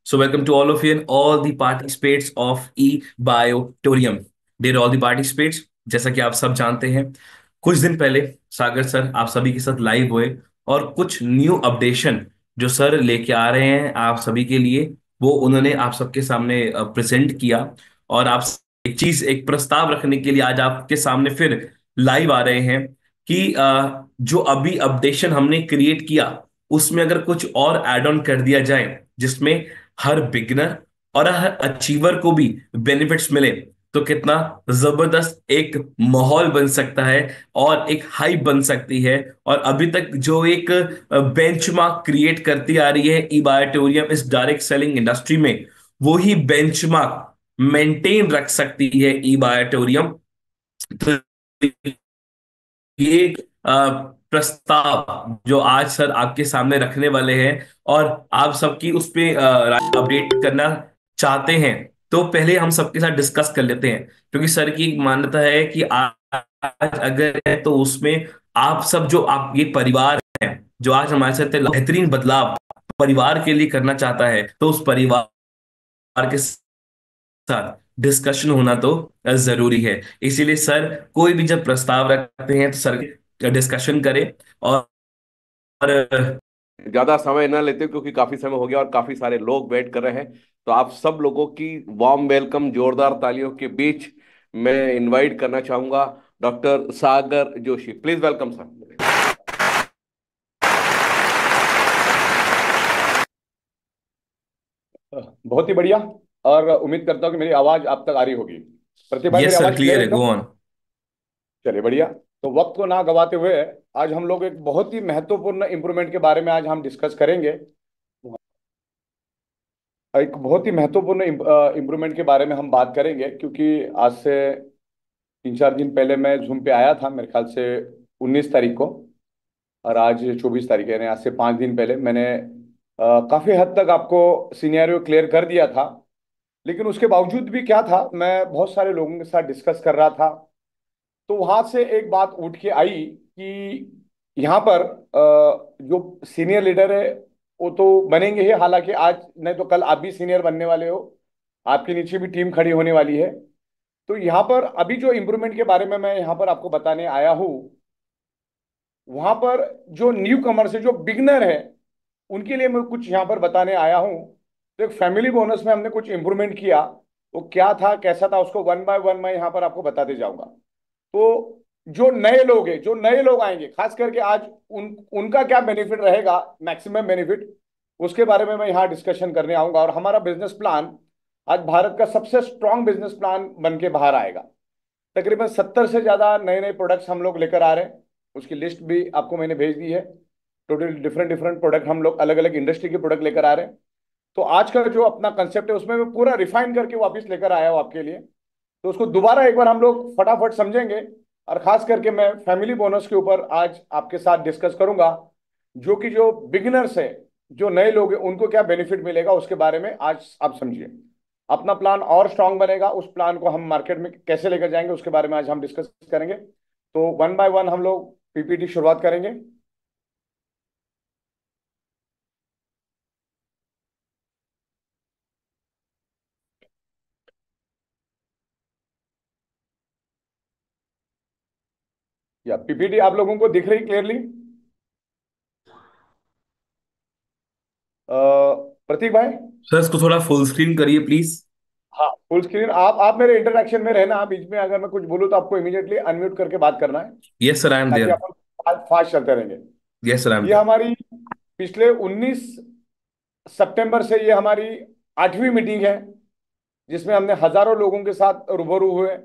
So welcome to all of you and all the participants of eBiotorium. Dear all the participants, जैसा कि आप सब जानते हैं, कुछ दिन पहले सागर सर आप सभी के साथ लाइव हुए और कुछ न्यू अपडेशन जो सर लेके आ रहे हैं आप सभी के लिए, वो उन्होंने आप सबके सामने प्रेजेंट किया। और आप एक प्रस्ताव रखने के लिए आज आपके सामने फिर लाइव आ रहे हैं कि जो अभी अपडेशन हमने क्रिएट किया उसमें अगर कुछ और ऐड ऑन कर दिया जाए जिसमें हर बिगनर और हर अचीवर को भी बेनिफिट्स मिले, तो कितना जबरदस्त एक माहौल बन सकता है और एक हाइप बन सकती है। और अभी तक जो एक बेंचमार्क क्रिएट करती आ रही है ई बायोटोरियम इस डायरेक्ट सेलिंग इंडस्ट्री में, वो ही बेंचमार्क मेंटेन रख सकती है ई बायोटोरियम। तो ये प्रस्ताव जो आज सर आपके सामने रखने वाले हैं और आप सबकी उस पे अपडेट करना चाहते हैं, तो पहले हम सबके साथ डिस्कस कर लेते हैं, क्योंकि सर की एक मान्यता है कि आज अगर है तो उसमें आप सब जो आप ये परिवार है जो आज हमारे साथ है, बेहतरीन बदलाव परिवार के लिए करना चाहता है, तो उस परिवार के साथ डिस्कशन होना तो जरूरी है। इसीलिए सर कोई भी जब प्रस्ताव रखते हैं तो सर डिस्कशन करें। और ज्यादा समय न लेते क्योंकि काफी समय हो गया और काफी सारे लोग वेट कर रहे हैं। तो आप सब लोगों की वार्म वेलकम जोरदार तालियों के बीच मैं इनवाइट करना चाहूंगा doctor Sagar Joshi. Please welcome sir. बहुत ही बढ़िया। और उम्मीद करता हूँ कि मेरी आवाज आप तक आ रही होगी। प्रतिभा, मेरी यस सर, आवाज क्लियर क्लियर है है, गो एकदम? ऑन। चलिए बढ़िया। तो वक्त को ना गवाते हुए आज हम लोग एक बहुत ही महत्वपूर्ण इंप्रूवमेंट के बारे में आज हम डिस्कस करेंगे। एक बहुत ही महत्वपूर्ण इंप्रूवमेंट के बारे में हम बात करेंगे, क्योंकि आज से 3-4 दिन पहले मैं जूम पे आया था, मेरे ख्याल से 19 तारीख को। और आज 24 तारीख है, यानी आज से 5 दिन पहले मैंने काफी हद तक आपको सिनेरियो क्लियर कर दिया था। लेकिन उसके बावजूद भी क्या था, मैं बहुत सारे लोगों के साथ डिस्कस कर रहा था। तो वहां से एक बात उठ के आई कि यहाँ पर जो सीनियर लीडर है वो तो बनेंगे ही, हालांकि आज नहीं तो कल आप भी सीनियर बनने वाले हो, आपके नीचे भी टीम खड़ी होने वाली है। तो यहाँ पर अभी जो इम्प्रूवमेंट के बारे में मैं यहाँ पर आपको बताने आया हूँ, वहां पर जो न्यू कमर्स है, जो बिगनर है, उनके लिए मैं कुछ यहाँ पर बताने आया हूँ। तो एक फैमिली बोनस में हमने कुछ इम्प्रूवमेंट किया। वो क्या था, कैसा था, उसको वन बाय वन मैं यहाँ पर आपको बताते जाऊंगा। तो जो नए लोग हैं, जो नए लोग आएंगे, खास करके आज उनका क्या बेनिफिट रहेगा, मैक्सिमम बेनिफिट, उसके बारे में मैं यहाँ डिस्कशन करने आऊंगा। और हमारा बिजनेस प्लान आज भारत का सबसे स्ट्रांग बिजनेस प्लान बन के बाहर आएगा। तकरीबन 70 से ज्यादा नए नए प्रोडक्ट्स हम लोग लेकर आ रहे हैं। उसकी लिस्ट भी आपको मैंने भेज दी है। टोटल डिफरेंट डिफरेंट प्रोडक्ट हम लोग अलग अलग इंडस्ट्री के प्रोडक्ट लेकर आ रहे हैं। तो आज का जो अपना कंसेप्ट है उसमें मैं पूरा रिफाइन करके वापस लेकर आया हूँ आपके लिए। तो उसको दोबारा एक बार हम लोग फटाफट समझेंगे। और खास करके मैं फैमिली बोनस के ऊपर आज आपके साथ डिस्कस करूंगा, जो कि जो बिगिनर्स है, जो नए लोग हैं, उनको क्या बेनिफिट मिलेगा उसके बारे में आज आप समझिए। अपना प्लान और स्ट्रांग बनेगा, उस प्लान को हम मार्केट में कैसे लेकर जाएंगे उसके बारे में आज हम डिस्कस करेंगे। तो वन बाय वन हम लोग पीपीटी शुरुआत करेंगे। या पीपीटी आप लोगों को दिख रही क्लियरली? प्रतीक भाई? सर इसको थोड़ा फुल स्क्रीन करिए प्लीज। हाँ, फुल स्क्रीन। आप मेरे इंटरेक्शन में रहना, बीच में अगर मैं कुछ बोलूँ तो आपको इमीडिएटली अनम्यूट करके बात करना है, यस सर, आई एम ताकि देयर। अपन फास्ट चलते रहेंगे। यस सर, आई एम ये देयर। हमारी पिछले 19 सितंबर से ये हमारी 8वीं मीटिंग है, जिसमें हमने हजारों लोगों के साथ रूबरू हुए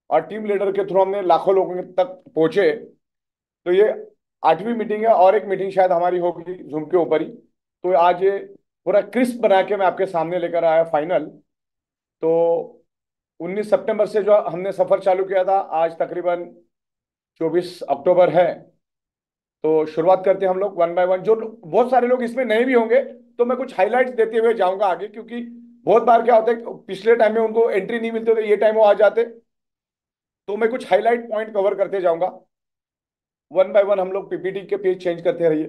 और टीम लीडर के थ्रू हमने लाखों लोगों तक पहुंचे। तो ये 8वीं मीटिंग है और एक मीटिंग शायद हमारी होगी जूम के ऊपर ही। तो आज ये पूरा क्रिस्प बना के मैं आपके सामने लेकर आया फाइनल। तो 19 सितंबर से जो हमने सफर चालू किया था, आज तकरीबन 24 अक्टूबर है। तो शुरुआत करते हैं हम लोग वन बाय वन। जो बहुत सारे लोग इसमें नए भी होंगे, तो मैं कुछ हाइलाइट्स देते हुए जाऊंगा आगे, क्योंकि बहुत बार क्या होता है कि पिछले टाइम में उनको एंट्री नहीं मिलती, तो ये टाइम वो आ जाते। तो मैं कुछ हाईलाइट पॉइंट कवर करते जाऊंगा। वन बाय वन हम लोग पीपीटी के पेज चेंज करते रहिए।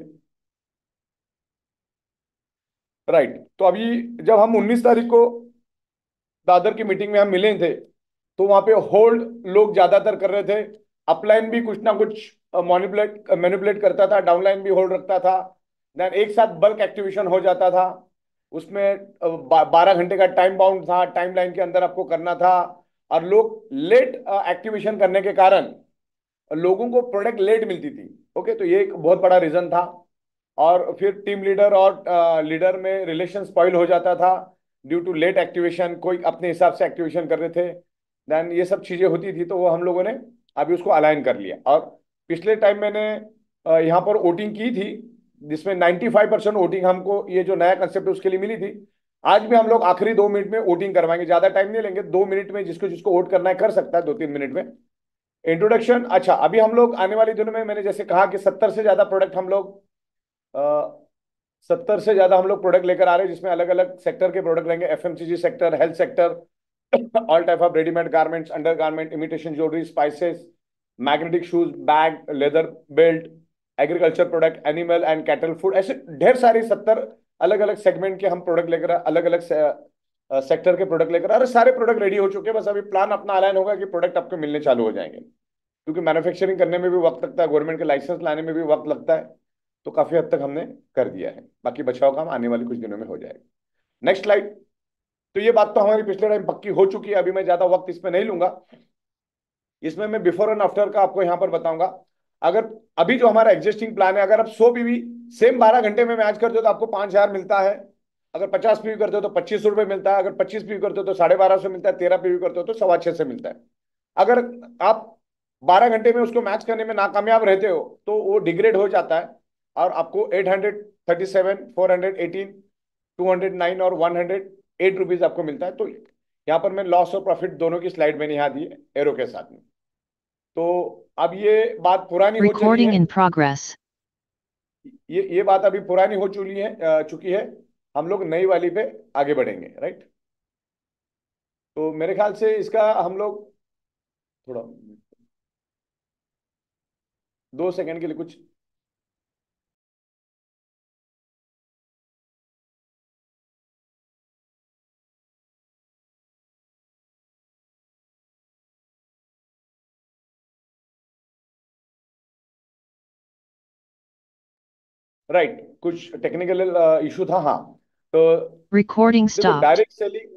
राइट। तो अभी जब हम 19 तारीख को दादर की मीटिंग में हम मिले थे, तो वहां पे होल्ड लोग ज्यादातर कर रहे थे। अपलाइन भी कुछ ना कुछ मैनिपुलेट मैनिपुलेट करता था, डाउनलाइन भी होल्ड रखता था। देन एक साथ बल्क एक्टिवेशन हो जाता था। उसमें 12 घंटे का टाइम बाउंड था, टाइम लाइन के अंदर आपको करना था। और लोग लेट एक्टिवेशन करने के कारण लोगों को प्रोडक्ट लेट मिलती थी। ओके, तो ये एक बहुत बड़ा रीजन था। और फिर टीम लीडर और लीडर में रिलेशन स्पॉइल हो जाता था ड्यू टू लेट एक्टिवेशन। कोई अपने हिसाब से एक्टिवेशन कर रहे थे। देन ये सब चीजें होती थी, तो वो हम लोगों ने अभी उसको अलाइन कर लिया। और पिछले टाइम मैंने यहाँ पर वोटिंग की थी, जिसमें 95% वोटिंग हमको, ये जो नया कंसेप्ट है उसके लिए मिली थी। आज भी हम लोग आखिरी 2 मिनट में वोटिंग करवाएंगे, ज्यादा टाइम नहीं लेंगे। 2 मिनट में जिसको जिसको वोट करना है कर सकता है, 2-3 मिनट में। इंट्रोडक्शन। अच्छा, अभी हम लोग आने वाले दिनों में, मैंने जैसे कहा कि 70 से ज्यादा हम लोग प्रोडक्ट लेकर आ रहे हैं, जिसमें अलग अलग सेक्टर के प्रोडक्ट रहेंगे। FMCG sector, health sector, all type of readymade garments, under garment, imitation jewellery, spices, magnetic shoes, bag, leather belt, agriculture product, animal and cattle food, ऐसे ढेर सारे 70 अलग अलग सेगमेंट के हम प्रोडक्ट लेकर, अलग अलग सेक्टर के प्रोडक्ट लेकर। अरे सारे प्रोडक्ट रेडी हो चुके हैं, बस अभी प्लान अपना अलाइन होगा कि प्रोडक्ट आपको मिलने चालू हो जाएंगे। क्योंकि मैन्युफैक्चरिंग करने में भी वक्त लगता है, गवर्नमेंट के लाइसेंस लाने में भी वक्त लगता है। तो काफी हद तक हमने कर दिया है, बाकी बचा हुआ काम आने वाले कुछ दिनों में हो जाएगा। Next slide. तो ये बात तो हमारी पिछले टाइम पक्की हो चुकी है, अभी मैं ज्यादा वक्त इसमें नहीं लूंगा। इसमें मैं बिफोर एंड आफ्टर का आपको यहाँ पर बताऊंगा। अगर अभी जो हमारा एग्जिस्टिंग प्लान है, अगर आप 100 पीवी सेम 12 घंटे में मैच करते हो तो आपको 5,000 मिलता है। अगर 50 पीवी करते हो तो 25 रुपये मिलता है। अगर 25 पीवी करते हो तो 1250 मिलता है। 13 पीवी करते हो तो 625 से मिलता है। अगर आप 12 घंटे में उसको मैच करने में नाकामयाब रहते हो तो वो डिग्रेड हो जाता है, और आपको 837, 418, 209 और 108 रुपीज आपको मिलता है। तो यहाँ पर मैं लॉस और प्रॉफिट दोनों की स्लाइड मैंने यहाँ दी है एरो के साथ में। तो अब ये बात पुरानी हो चुकी Recording है। in progress. ये बात अभी पुरानी हो चुकी है। हम लोग नई वाली पे आगे बढ़ेंगे, राइट। तो मेरे ख्याल से इसका हम लोग थोड़ा 2 सेकंड के लिए कुछ। राइट, कुछ टेक्निकल इशू था, हाँ। तो Recording देखो, stopped. डायरेक्ट सेलिंग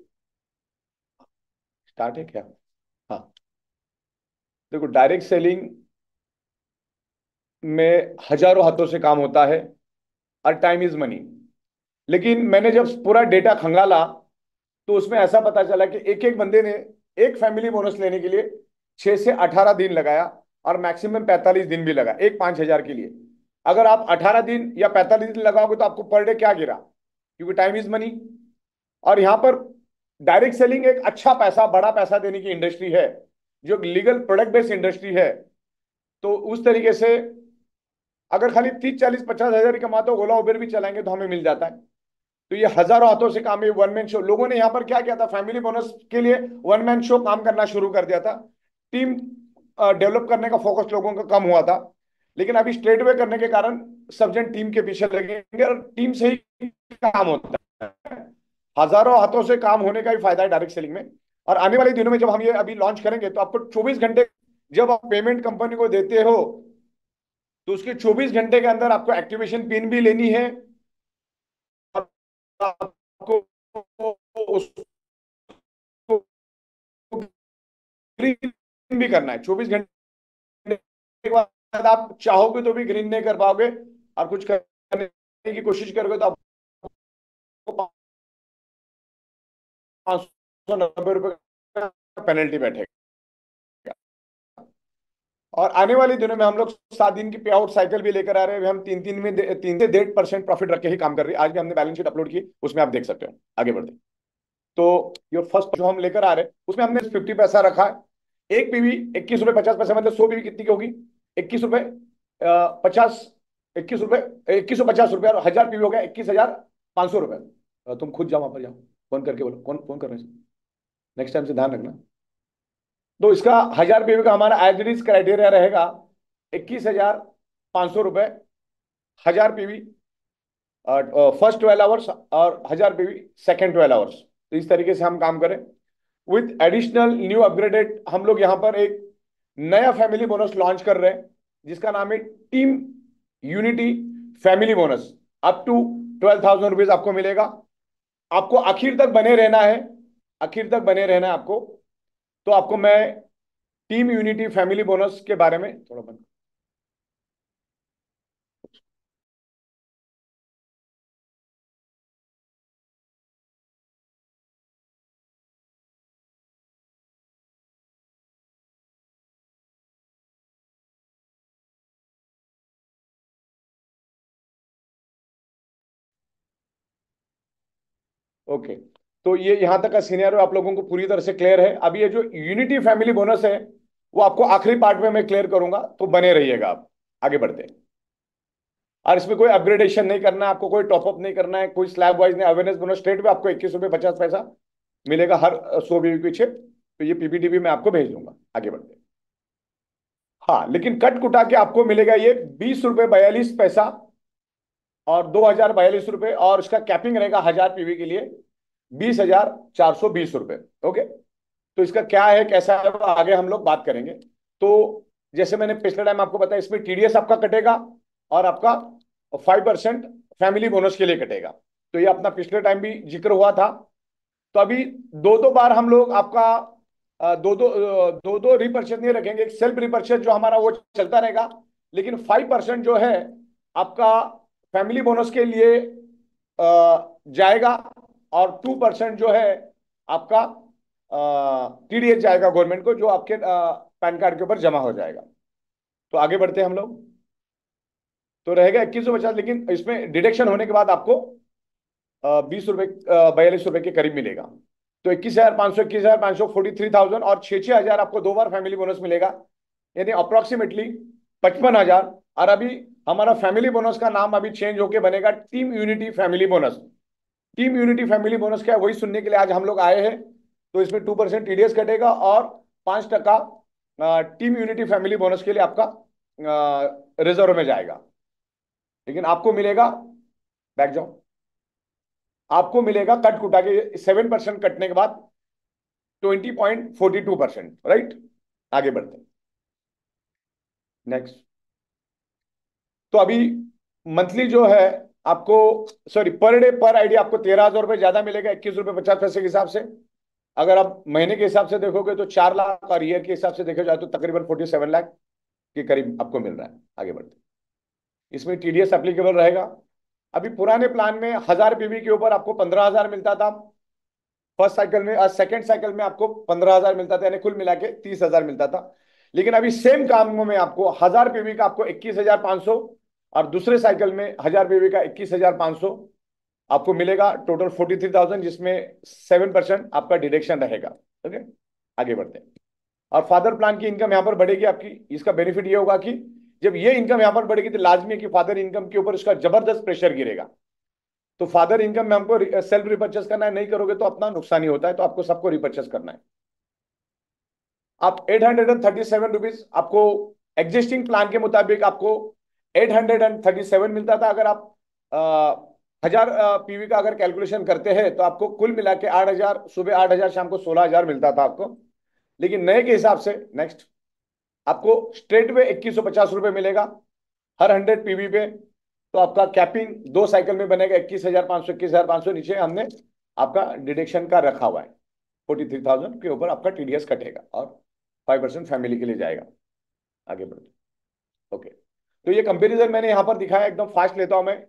स्टार्ट है क्या? हाँ। देखो, डायरेक्ट सेलिंग में हजारों हाथों से काम होता है, और टाइम इज मनी। लेकिन मैंने जब पूरा डेटा खंगाला, तो उसमें ऐसा पता चला कि एक एक बंदे ने एक फैमिली बोनस लेने के लिए 6 से 18 दिन लगाया, और मैक्सिमम 45 दिन भी लगा एक 5,000 के लिए। अगर आप 18 दिन या 45 दिन लगाओगे तो आपको पर डे क्या गिरा, क्योंकि टाइम इज मनी। और यहाँ पर डायरेक्ट सेलिंग एक अच्छा पैसा, बड़ा पैसा देने की इंडस्ट्री है, जो लीगल प्रोडक्ट बेस्ड इंडस्ट्री है। तो उस तरीके से अगर खाली 30, 40, 50 हजार ही कमाते हो, ओला उबेर भी चलाएंगे तो हमें मिल जाता है। तो ये हजारों हाथों से काम है, वन मैन शो। लोगों ने यहाँ पर क्या किया था, फैमिली बोनस के लिए वन मैन शो काम करना शुरू कर दिया था। टीम डेवलप करने का फोकस लोगों का कम हुआ था। लेकिन अभी स्ट्रेट वे करने के कारण सब जन टीम के पीछे लगेंगे, और टीम से ही काम होता है। हजारों हाथों से काम होने का ही फायदा है डायरेक्ट सेलिंग में। और आने वाले दिनों में जब हम ये अभी लॉन्च करेंगे, तो आपको 24 घंटे, जब आप पेमेंट कंपनी को देते हो, तो उसके 24 घंटे के अंदर आपको एक्टिवेशन पिन भी लेनी है, और आपको उसको ग्रीन भी करना है। 24 घंटे के बाद आप चाहोगे तो भी ग्रीन नहीं कर पाओगे, और कुछ करने की कोशिश करोगे तो आपको 590 रुपये का पेनल्टी बैठेगा। और आने वाले दिनों में हम लोग 7 दिन की पे आउट साइकिल भी लेकर आ रहे हैं। हम 3 से 1.5% प्रॉफिट रख के ही काम कर रहे हैं। आज भी हमने बैलेंस शीट अपलोड की, उसमें आप देख सकते हो। आगे बढ़ते। तो ये फर्स्ट जो हम लेकर आ रहे हैं, उसमें हमने 50 पैसा रखा है। एक पीवी 21 रुपये 50 पैसे, मतलब 100 पीवी कितनी की होगी? 21 रुपये 50, 21 रुपये 2150 रुपये, और 1000 पीवी हो गया 21,500 रुपये। तुम खुद जाओ वहां पर, जाओ फोन करके बोलो, कौन फोन कर रहे हैं। नेक्स्ट टाइम से ध्यान रखना। तो इसका 1000 पीवी का हमारा एज इट इज क्राइटेरिया रहेगा 21,500 रुपये, 1000 पीवी। फर्स्ट 12 आवर्स और 1000 पीवी सेकेंड 12 आवर्स। तो इस तरीके से हम काम करें। विथ एडिशनल न्यू अपग्रेडेड हम लोग यहाँ पर एक नया फैमिली बोनस लॉन्च कर रहे हैं जिसका नाम है team unity family bonus. Up to 12,000 rupees आपको मिलेगा। आपको आखिर तक बने रहना है, आखिर तक बने रहना है आपको। तो आपको मैं टीम यूनिटी फैमिली बोनस के बारे में थोड़ा बंद। ओके, तो ये यहां तक का सीनियर आप लोगों को पूरी तरह से क्लियर है। अभी ये जो यूनिटी फैमिली बोनस है वो आपको आखिरी पार्ट में मैं क्लियर करूंगा, तो बने रहिएगा आप। आगे बढ़ते हैं। और इसमें कोई अपग्रेडेशन नहीं करना है आपको, कोई टॉपअप नहीं करना है, कोई स्लैब वाइज नहीं। अवेयरनेस बोनस स्टेट में आपको 21 रुपये 50 पैसा मिलेगा हर 100 बीवी पीछे। तो ये पीपीटीबी में आपको भेज दूंगा। आगे बढ़ते हैं। हाँ, लेकिन कट कुटा के आपको मिलेगा ये 20 रुपये 42 पैसा और 2042 रुपये, और इसका कैपिंग रहेगा 1000 पीवी के लिए 20,420 रुपये। ओके, तो इसका क्या है कैसा है वो आगे हम लोग बात करेंगे। तो जैसे मैंने पिछले टाइम आपको बताया, इसमें टीडीएस आपका कटेगा और आपका 5% फैमिली बोनस के लिए कटेगा। तो ये अपना पिछले टाइम भी जिक्र हुआ था। तो अभी दो दो बार हम लोग आपका दो दो रिपर्चेज नहीं रखेंगे। एक सेल्फ रिपर्चेज जो हमारा वो चलता रहेगा, लेकिन 5% जो है आपका फैमिली बोनस के लिए जाएगा, और 2% जो है आपका टीडीएस जाएगा गवर्नमेंट को, जो आपके पैन कार्ड के ऊपर जमा हो जाएगा। तो आगे बढ़ते हैं हम लोग। तो रहेगा 2150, लेकिन इसमें डिडक्शन होने के बाद आपको 20 रुपये 42 रुपये के करीब मिलेगा। तो 21,500 21,500 43,000 और 6,600 आपको दो बार फैमिली बोनस मिलेगा, यानी अप्रोक्सीमेटली 55,000। और अभी हमारा फैमिली बोनस का नाम अभी चेंज होके बनेगा team unity family bonus. Team unity family bonus क्या है वही सुनने के लिए आज हम लोग आए हैं। तो इसमें 2% टीडीएस कटेगा और 5% टीम यूनिटी फैमिली बोनस के लिए आपका रिजर्व में जाएगा। लेकिन आपको मिलेगा, बैक जाओ, आपको मिलेगा कट कुटा के 7% कटने के बाद 20.42%। राइट, आगे बढ़ते हैं। नेक्स्ट। तो अभी मंथली जो है आपको, सॉरी, पर डे पर आईडी आपको 13,000 रुपये ज्यादा मिलेगा 21 रुपये 50 पैसे के हिसाब से। अगर आप महीने के हिसाब से देखोगे तो 4 लाख, और ईयर के हिसाब से देखा जाए तो तकरीबन 47 लाख के करीब आपको मिल रहा है। आगे बढ़ते हैं। इसमें टीडीएस एप्लीकेबल रहेगा। अभी पुराने प्लान में 1000 पीवी के ऊपर आपको 15,000 मिलता था फर्स्ट साइकिल में, और सेकेंड साइकिल में आपको 15,000 मिलता था, यानी कुल मिला के 30,000 मिलता था। लेकिन अभी सेम कामों में आपको 1000 पीवी का आपको 21,500, और दूसरे साइकिल में 1000 पीवी का 21,500 आपको मिलेगा। टोटल 43,000, जिसमें 7% आपका डिडक्शन रहेगा। ओके, आगे बढ़ते हैं। और फादर प्लान की इनकम यहाँ पर बढ़ेगी आपकी। इसका बेनिफिट ये होगा कि जब ये इनकम यहाँ पर बढ़ेगी तो लाजमी है कि फादर इनकम के ऊपर इसका जबरदस्त प्रेशर गिरेगा। तो फादर इनकम में हमको सेल्फ रिपर्चेस करना है, नहीं करोगे तो अपना नुकसान ही होता है। तो आपको सबको रिपर्चेस करना है। आप 837 रुपीज आपको एग्जिस्टिंग प्लान के मुताबिक आपको 837 मिलता था। अगर आप 1000 पीवी का अगर कैलकुलेशन करते हैं तो आपको कुल मिला के 8,000, सुबह 8,000, शाम को 16,000 मिलता था आपको। लेकिन नए के हिसाब से नेक्स्ट आपको स्ट्रेट में 2150 रुपये मिलेगा हर 100 पीवी पे। तो आपका कैपिंग दो साइकिल में बनेगा 21,500 21,500। नीचे हमने आपका डिडक्शन का रखा हुआ है 43,000 के ऊपर आपका टीडीएस कटेगा, और 5% फैमिली के लिए जाएगा। आगे बढ़ते। ओके, तो ये कंपैरिजन मैंने यहाँ पर दिखाया, एकदम फास्ट लेता हूं मैं।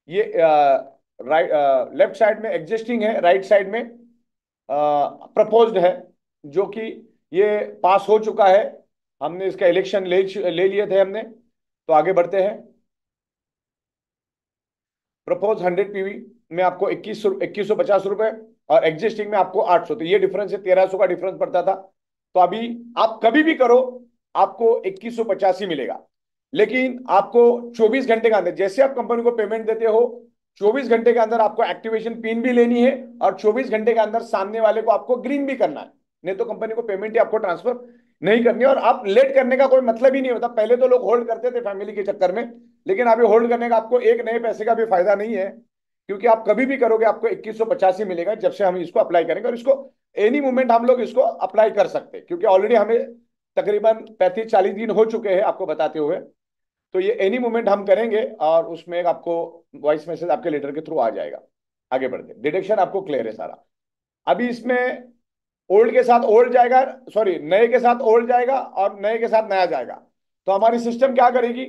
ये राइट लेफ्ट साइड में एग्जिस्टिंग है, राइट साइड में प्रपोज्ड है, जो कि ये पास हो चुका है। हमने इसका इलेक्शन ले लिए थे हमने। तो आगे बढ़ते हैं। प्रपोज 100 पीवी में आपको 2150 रुपए, और एग्जिस्टिंग में आपको 800। तो ये डिफरेंस है, 1300 का डिफरेंस पड़ता था। तो अभी आप कभी भी करो आपको 2150 ही मिलेगा। लेकिन आपको 24 घंटे के अंदर, जैसे आप कंपनी को पेमेंट देते हो, 24 घंटे के अंदर आपको एक्टिवेशन पिन भी लेनी है, और 24 घंटे के अंदर सामने वाले को आपको ग्रीन भी करना है। नहीं तो कंपनी को पेमेंट ही आपको ट्रांसफर नहीं करनी है। और आप लेट करने का कोई मतलब ही नहीं होता। पहले तो लोग होल्ड करते थे फैमिली के चक्कर में, लेकिन अभी होल्ड करने का आपको एक नए पैसे का भी फायदा नहीं है, क्योंकि आप कभी भी करोगे आपको 2185 मिलेगा जब से हम इसको अप्लाई करेंगे। और इसको एनी मोमेंट हम लोग इसको अप्लाई कर सकते हैं, क्योंकि ऑलरेडी हमें तकरीबन 35-40 दिन हो चुके हैं आपको बताते हुए। तो ये एनी मोमेंट हम करेंगे और उसमें एक आपको वॉइस मैसेज आपके लेटर के थ्रू आ जाएगा। आगे बढ़ते, डिडक्शन आपको क्लियर है सारा। अभी इसमें ओल्ड के साथ ओल्ड जाएगा, सॉरी नए के साथ ओल्ड जाएगा और नए के साथ नया जाएगा। तो हमारी सिस्टम क्या करेगी,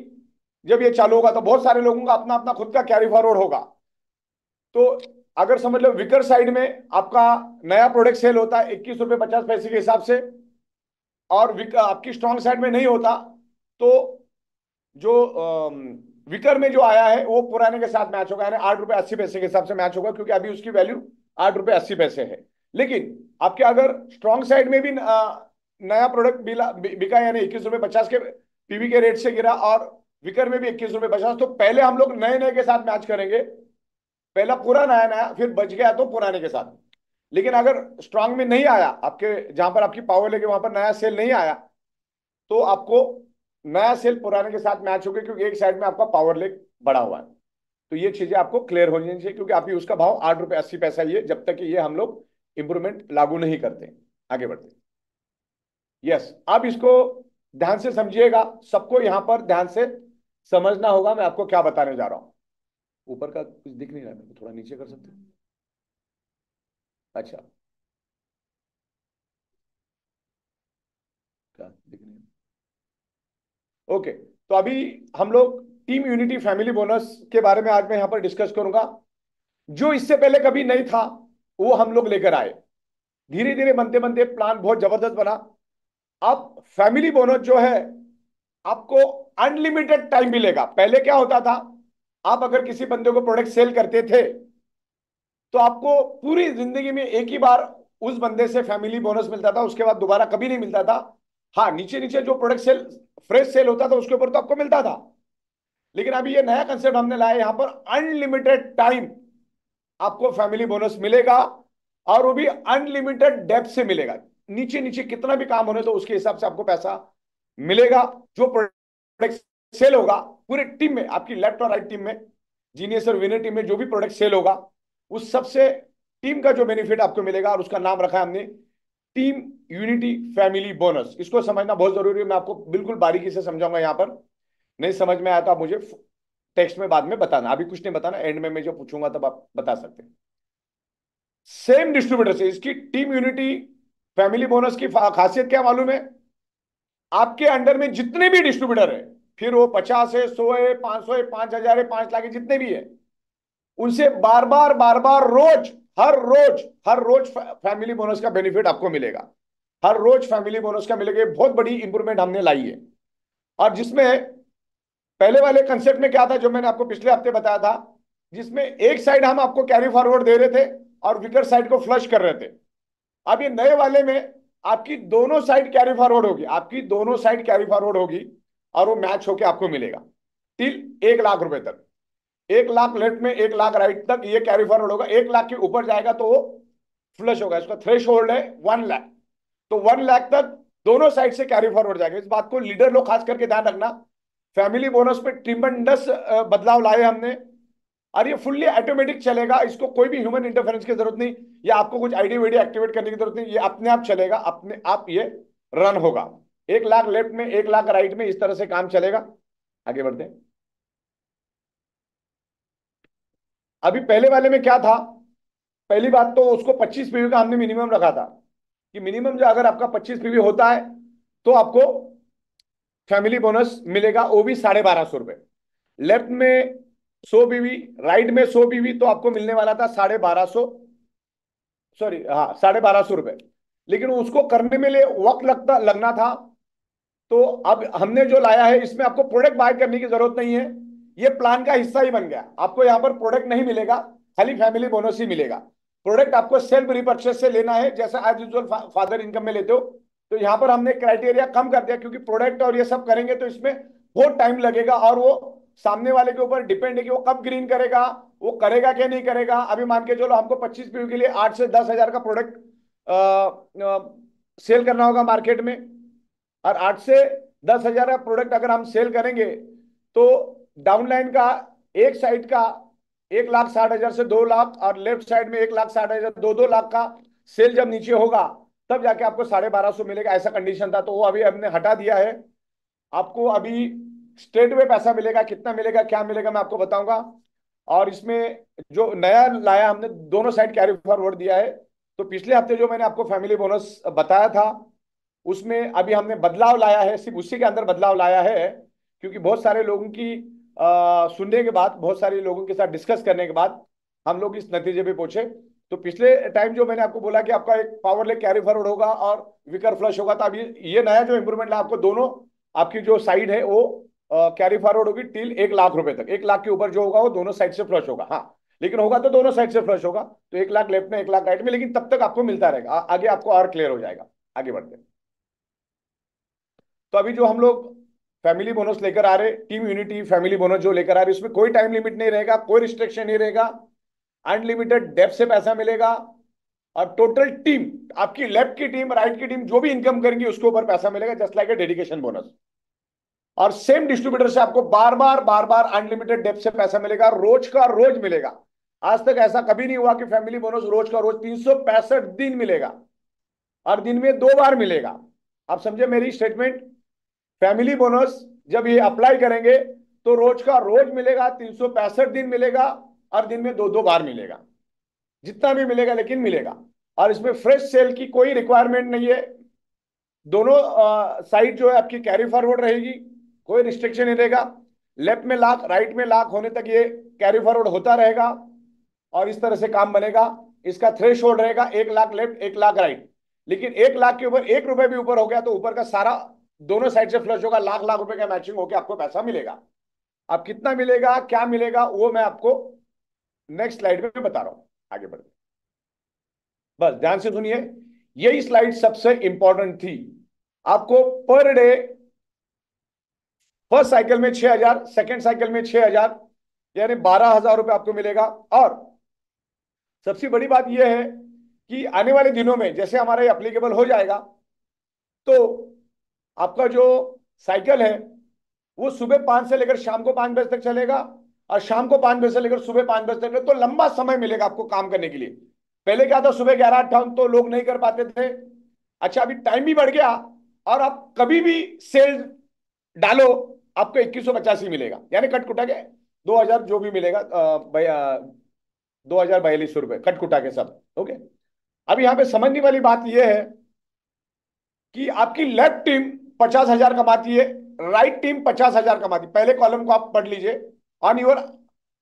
जब ये चालू होगा तो बहुत सारे लोगों का अपना अपना खुद का कैरी फॉरवर्ड होगा। तो अगर समझ लो विकर साइड में आपका नया प्रोडक्ट सेल होता है 21 रुपये 50 पैसे के हिसाब से, और आपकी स्ट्रॉन्ग साइड में नहीं होता, तो जो विकर में जो आया है वो पुराने के साथ मैच होगा, यानी 8 रुपये 80 पैसे के हिसाब से मैच होगा, क्योंकि अभी उसकी वैल्यू 8 रुपये 80 पैसे है। लेकिन आपके अगर स्ट्रॉन्ग साइड में भी नया प्रोडक्ट बिका, यानी 21 रुपये 50 के पीवी के रेट से गिरा, और विकर में भी 21 रुपये 50, तो पहले हम लोग नए नए के साथ मैच करेंगे। पहला पूरा नया नया, फिर बच गया तो पुराने के साथ। लेकिन अगर स्ट्रांग में नहीं आया, आपके जहां पर आपकी पावर लेके वहां पर नया सेल नहीं आया, तो आपको नया सेल पुराने के साथ मैच होगा, क्योंकि एक साइड में आपका पावर लेग बढ़ा हुआ है। तो ये चीजें आपको क्लियर होनी चाहिए, क्योंकि आप उसका भाव 8 रुपये 80 पैसा ही है जब तक कि ये हम लोग इंप्रूवमेंट लागू नहीं करते। आगे बढ़ते, यस आप इसको ध्यान से समझिएगा, सबको यहां पर ध्यान से समझना होगा मैं आपको क्या बताने जा रहा हूं। ऊपर का कुछ दिख नहीं रहा, मेरे को थोड़ा नीचे कर सकते हैं? अच्छा, क्या दिख नहीं रहा? ओके, तो अभी हम लोग टीम यूनिटी फैमिली बोनस के बारे में आज मैं यहां पर डिस्कस करूंगा। जो इससे पहले कभी नहीं था वो हम लोग लेकर आए, धीरे धीरे बनते बनते प्लान बहुत जबरदस्त बना। अब फैमिली बोनस जो है आपको अनलिमिटेड टाइम मिलेगा। पहले क्या होता था, आप अगर किसी बंदे को प्रोडक्ट सेल करते थे तो आपको पूरी जिंदगी में एक ही बार उस बंदे से फैमिली बोनस मिलता था, उसके बाद दोबारा कभी नहीं मिलता था। हाँ, नीचे नीचे जो प्रोडक्ट सेल फ्रेश सेल होता था उसके ऊपर तो आपको मिलता था। लेकिन अभी ये नया कंसेप्ट हमने लाया, यहां पर अनलिमिटेड टाइम आपको फैमिली बोनस मिलेगा, और वो भी अनलिमिटेड डेप्थ से मिलेगा। नीचे नीचे कितना भी काम होने तो उसके हिसाब से आपको पैसा मिलेगा। जो प्रोडक्ट सेल होगा पूरे टीम में, आपकी लेफ्ट और राइट टीम में, जीनियस और विनर टीम में जो भी प्रोडक्ट सेल होगा उस सबसे टीम का जो बेनिफिट आपको मिलेगा, और उसका नाम रखा है हमने टीम यूनिटी फैमिली बोनस। इसको समझना बहुत जरूरी है, मैं आपको बिल्कुल बारीकी से समझाऊंगा। यहां पर नहीं समझ में आया तो आप मुझे टेक्स्ट में बाद में बताना, अभी कुछ नहीं बताना, एंड में मैं जो पूछूंगा तब आप बता सकते हैं। सेम डिस्ट्रीब्यूटर से इसकी टीम यूनिटी फैमिली बोनस की खासियत क्या मालूम है, आपके अंडर में जितने भी डिस्ट्रीब्यूटर है, फिर वो 50 है, 100 है, 500 है, 5,000 है, 5 लाख है, जितने भी है, उनसे बार बार रोज, हर रोज फैमिली बोनस का बेनिफिट आपको मिलेगा। हर रोज फैमिली बोनस का मिलेगा। बहुत बड़ी इंप्रूवमेंट हमने लाई है। और जिसमें पहले वाले कंसेप्ट में क्या था, जो मैंने आपको पिछले हफ्ते बताया था, जिसमें एक साइड हम आपको कैरी फॉरवर्ड दे रहे थे और विकर साइड को फ्लश कर रहे थे। अब ये नए वाले में आपकी दोनों साइड कैरी फॉरवर्ड होगी, आपकी दोनों साइड कैरी फॉरवर्ड होगी, और वो मैच होके आपको मिलेगा टिल 1 लाख रुपए तक। 1 लाख लेफ्ट में 1 लाख राइट तक ये कैरी फॉरवर्ड होगा। 1 लाख के ऊपर जाएगा तो वो फ्लश होगा। इसका थ्रेश होल्ड है 1 लाख। तो 1 लाख तक दोनों साइड से कैरी फॉरवर्ड जाएगा। इस बात को लीडर लोग खास करके ध्यान रखना। फैमिली बोनस पे ट्रिमेंडस बदलाव लाए हमने, और ये फुल्ली ऑटोमेटिक चलेगा। इसको कोई भी ह्यूमन इंटरफेरेंस की जरूरत नहीं, या आपको कुछ आईडी वीडी एक्टिवेट करने की जरूरत नहीं। ये अपने आप चलेगा, अपने आप ये रन होगा। 1 लाख लेफ्ट में 1 लाख राइट में, इस तरह से काम चलेगा। आगे बढ़ते हैं। अभी पहले वाले में क्या था, पहली बात तो उसको 25 पीवी का हमने मिनिमम रखा था, कि मिनिमम जो अगर आपका 25 पीवी होता है तो आपको फैमिली बोनस मिलेगा, वो भी 1250 रुपए। लेफ्ट में 100 पीवी, राइट में 100 पीवी, तो आपको मिलने वाला था 1250, सॉरी हाँ 1250 रुपए। लेकिन उसको करने में लिए वक्त लगना था। तो अब हमने जो लाया है इसमें आपको प्रोडक्ट बाय करने की जरूरत नहीं है, ये प्लान का हिस्सा ही बन गया। आपको यहाँ पर प्रोडक्ट नहीं मिलेगा, खाली फैमिली बोनस ही मिलेगा। प्रोडक्ट आपको सेल्फ रिपर्चेस से लेना है, जैसा एज यूजुअल फादर इनकम में लेते हो। तो यहाँ पर हमने क्राइटेरिया कम कर दिया, क्योंकि प्रोडक्ट और ये सब करेंगे तो इसमें बहुत टाइम लगेगा, और वो सामने वाले के ऊपर डिपेंड है कि वो कब ग्रीन करेगा, वो करेगा क्या नहीं करेगा। अभी मान के चलो हमको 25 पीयू के लिए 8 से 10 हजार का प्रोडक्ट सेल करना होगा मार्केट में, और 8 से 10 हजार का प्रोडक्ट अगर हम सेल करेंगे तो डाउनलाइन का एक साइड का 1,60,000 से 2 लाख, और लेफ्ट साइड में 1,60,000, 2-2 लाख का सेल जब नीचे होगा तब जाके आपको 1250 मिलेगा, ऐसा कंडीशन था। तो वो अभी हमने हटा दिया है। आपको अभी स्ट्रेट में पैसा मिलेगा, कितना मिलेगा क्या मिलेगा मैं आपको बताऊंगा। और इसमें जो नया लाया हमने, दोनों साइड कैरी फॉरवर्ड दिया है। तो पिछले हफ्ते जो मैंने आपको फैमिली बोनस बताया था, उसमें अभी हमने बदलाव लाया है, सिर्फ उसी के अंदर बदलाव लाया है, क्योंकि बहुत सारे लोगों की सुनने के बाद, बहुत सारे लोगों के साथ डिस्कस करने के बाद हम लोग इस नतीजे पे पहुंचे। तो पिछले टाइम जो मैंने आपको बोला कि आपका एक पावर लेग कैरी फॉरवर्ड होगा और विकर फ्लश होगा, तो अभी ये नया जो इंप्रूवमेंट है, आपको दोनों आपकी जो साइड है वो कैरी फॉरवर्ड होगी टिल 1 लाख रुपए तक। 1 लाख के ऊपर जो होगा वो दोनों साइड से फ्लश होगा। हाँ, लेकिन होगा तो दोनों साइड से फ्लश होगा, तो 1 लाख लेफ्ट में 1 लाख राइट में, लेकिन तब तक आपको मिलता रहेगा। आगे आपको और क्लियर हो जाएगा। आगे बढ़ते हैं। तो अभी जो हम लोग फैमिली बोनस लेकर आ रहे, टीम यूनिटी फैमिली बोनस जो लेकर आ रहे, इसमें कोई टाइम लिमिट नहीं रहेगा, कोई रिस्ट्रिक्शन नहीं रहेगा, अनलिमिटेड डेप्थ से पैसा मिलेगा। और टोटल टीम, आपकी लेफ्ट की टीम राइट की टीम जो भी इनकम करेंगी उसके ऊपर पैसा मिलेगा, just like a dedication bonus. और सेम डिस्ट्रीब्यूटर से आपको बार बार अनलिमिटेड डेप्थ से पैसा मिलेगा, रोज का रोज मिलेगा। आज तक ऐसा कभी नहीं हुआ कि फैमिली बोनस रोज का रोज 365 दिन मिलेगा, और दिन में 2 बार मिलेगा। आप समझे मेरी स्टेटमेंट? फैमिली बोनस जब ये अप्लाई करेंगे तो रोज का रोज मिलेगा, 365 दिन मिलेगा, और दिन में 2-2 बार मिलेगा। जितना भी मिलेगा लेकिन मिलेगा। और इसमें फ्रेश सेल की कोई रिक्वायरमेंट नहीं है। दोनों साइड जो है आपकी कैरी फॉरवर्ड रहेगी, कोई रिस्ट्रिक्शन नहीं रहेगा। लेफ्ट में लाख राइट में लाख होने तक ये कैरी फॉरवर्ड होता रहेगा, और इस तरह से काम बनेगा। इसका थ्रेश होल्ड रहेगा 1 लाख लेफ्ट 1 लाख राइट। लेकिन 1 लाख के ऊपर 1 रुपए भी ऊपर हो गया तो ऊपर का सारा दोनों साइड से फ्लश होगा, लाख लाख रुपए का मैचिंग होकर आपको पैसा मिलेगा। अब कितना मिलेगा क्या मिलेगा वो मैं आपको नेक्स्ट स्लाइड में बता रहा हूं। आगे बढ़ते, बस ध्यान से सुनिए। यही स्लाइड सबसे इंपॉर्टेंट थी। आपको पर डे फर्स्ट साइकिल में 6,000, सेकेंड साइकिल में 6,000, यानी 12,000 रुपए आपको मिलेगा। और सबसे बड़ी बात यह है कि आने वाले दिनों में जैसे हमारा ये अप्लीकेबल हो जाएगा, तो आपका जो साइकिल है वो सुबह 5 से लेकर शाम को 5 बजे तक चलेगा, और शाम को 5 बजे से लेकर सुबह 5 बजे तक, तो लंबा समय मिलेगा आपको काम करने के लिए। पहले क्या था, सुबह 11-8 तो लोग नहीं कर पाते थे। अच्छा, अभी टाइम भी बढ़ गया, और आप कभी भी सेल डालो आपको 2150 ही मिलेगा, यानी कट कुटा के 2,000 जो भी मिलेगा, भाई 2,042 रुपए कट कुटा के सब। ओके, अब यहाँ पे समझने वाली बात यह है कि आपकी लेफ्ट टीम 50,000 कमाती है, राइट टीम 50,000 कमाती है। पहले कॉलम को आप पढ़ लीजिए। On your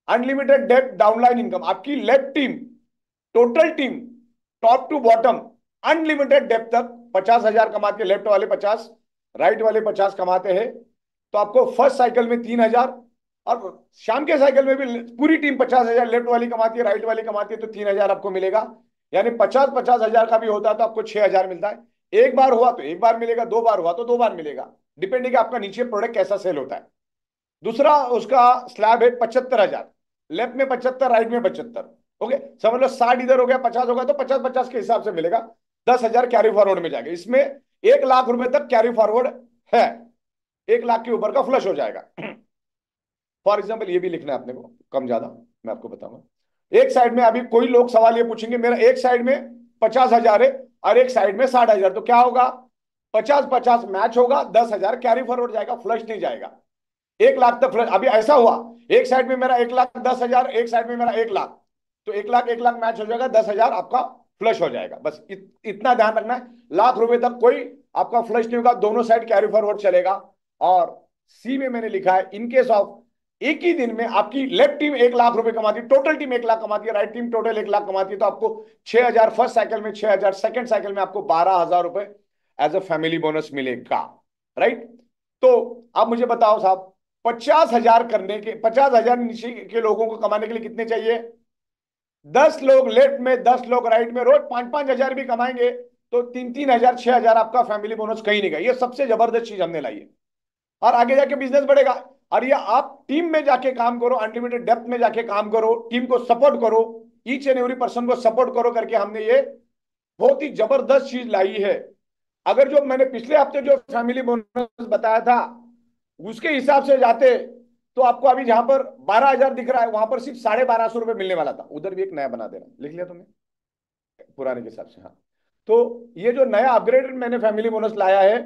unlimited depth downline income, आपकी left team, total team top to bottom unlimited depth तक 50,000 कमाते हैं। लेफ्ट वाले 50, राइट वाले 50 कमाते हैं। तो आपको फर्स्ट साइकिल में 3,000, और शाम के साइकिल में भी पूरी टीम 50,000 लेफ्ट वाली कमाती है, राइट वाली कमाती है, तो 3,000 आपको मिलेगा। यानी 50,000 का भी होता है तो आपको 6,000 मिलता है। एक बार हुआ तो एक बार मिलेगा, 2 बार हुआ तो 2 बार मिलेगा, डिपेंडिंग आपका नीचे प्रोडक्ट कैसा सेल होता है। दूसरा उसका स्लैब है 75,000, लेफ्ट में 75, राइट में 75। ओके, समझ लो 60 इधर हो गया, 50 होगा, तो 50-50 के हिसाब से मिलेगा। 10,000 कैरी फॉरवर्ड में जाएगा। इसमें 1 लाख रुपए तक कैरी फॉरवर्ड है, 1 लाख के ऊपर का फ्लश हो जाएगा। फॉर एग्जाम्पल ये भी लिखना है अपने को, कम ज्यादा मैं आपको बताऊंगा। एक साइड में अभी कोई लोग सवाल ये पूछेंगे, मेरा एक साइड में 50,000 है और एक साइड में 60,000, तो क्या होगा? 50-50 मैच होगा, 10,000 कैरी फॉरवर्ड जाएगा, फ्लश नहीं जाएगा। 1 लाख तक फ्लश। अभी ऐसा हुआ, एक साइड में मेरा 1,10,000, एक साइड में मेरा 1 लाख, तो 1 लाख मैच हो जाएगा, 10,000 आपका फ्लश हो जाएगा। बस इतना ध्यान रखना है। लाख रुपए तक कोई आपका फ्लश नहीं होगा, दोनों साइड कैरी फॉरवर्ड चलेगा। और सी में मैंने लिखा है, इन केस ऑफ एक ही दिन में आपकी लेफ्ट टीम 1 लाख रुपए कमाती है, टोटल टीम 1 लाख कमाती है, राइट टीम टोटल 1 लाख कमाती है, तो आपको 6,000 फर्स्ट साइकिल में, 6,000 सेकंड साइकिल में, आपको 12,000 रुपए एज अ फैमिली बोनस मिलेगा। राइट? तो आप मुझे बताओ साहब, 50,000 करने के, 50,000 नीचे के लोगों को कमाने के लिए कितने चाहिए? 10 लोग लेफ्ट में, 10 लोग राइट में, रोज 5-5 हजार भी कमाएंगे तो 3-3 हजार, 6,000 आपका फैमिली बोनस कहीं नहीं गया। ये सबसे जबरदस्त चीज हमने लाई है, और आगे जाके बिजनेस बढ़ेगा। और ये आप टीम में जाके काम करो, अनलिमिटेड डेप्थ में जाके काम करो, टीम को सपोर्ट करो, ईच एंड एवरी पर्सन को सपोर्ट करो करके हमने ये बहुत ही जबरदस्त चीज लाई है। अगर जो मैंने पिछले हफ्ते जो फैमिली बोनस बताया था उसके हिसाब से जाते तो आपको अभी जहां पर 12,000 दिख रहा है वहां पर सिर्फ 1,250 रुपये मिलने वाला था। उधर भी एक नया बना देना, लिख लिया तुमने पुराने के हिसाब से? हाँ। तो ये जो नया अपग्रेडेड मैंने फैमिली बोनस लाया है,